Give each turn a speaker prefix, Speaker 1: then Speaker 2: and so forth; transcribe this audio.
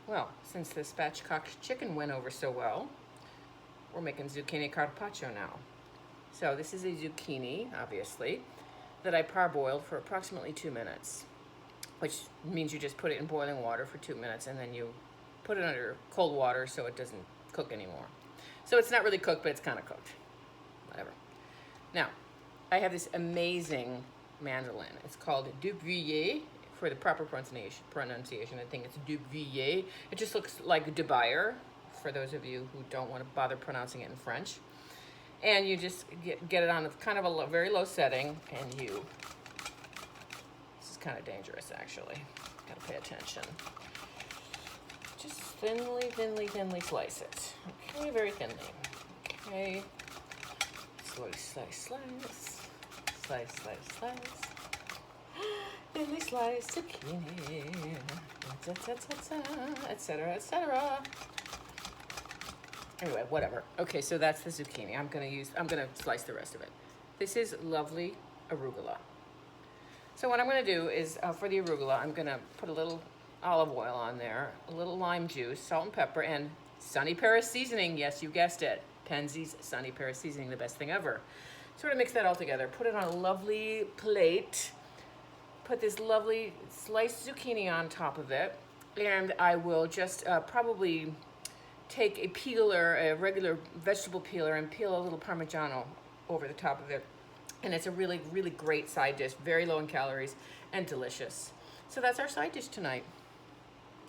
Speaker 1: Well, since the spatchcock chicken went over so well, we're making zucchini carpaccio now. So this is a zucchini, obviously, that I parboiled for approximately 2 minutes, which means you just put it in boiling water for 2 minutes and then you put it under cold water so it doesn't cook anymore. So it's not really cooked, but it's kind of cooked. Whatever. Now, I have this amazing mandolin. It's called Dubuyer. For the proper pronunciation, I think it's Dubuyer. It just looks like Dubuyer, for those of you who don't want to bother pronouncing it in French. And you just get it on kind of a very low setting, and this is kind of dangerous actually. Gotta pay attention. Just thinly, thinly, thinly slice it. Okay, very thinly. Okay. Slice, slice, slice. Slice, slice, slice. Thinly sliced zucchini, etc., etc. Anyway, whatever. Okay, so that's the zucchini. I'm gonna slice the rest of it. This is lovely arugula. So what I'm gonna do is, for the arugula, I'm gonna put a little olive oil on there, a little lime juice, salt and pepper, and Sunny Paris seasoning. Yes, you guessed it. Penzeys Sunny Paris seasoning, the best thing ever. Sort of mix that all together. Put it on a lovely plate. Put this lovely sliced zucchini on top of it, and I will just probably take a peeler, a regular vegetable peeler, and peel a little Parmigiano over the top of it. And it's a really, really great side dish, very low in calories and delicious. So that's our side dish tonight.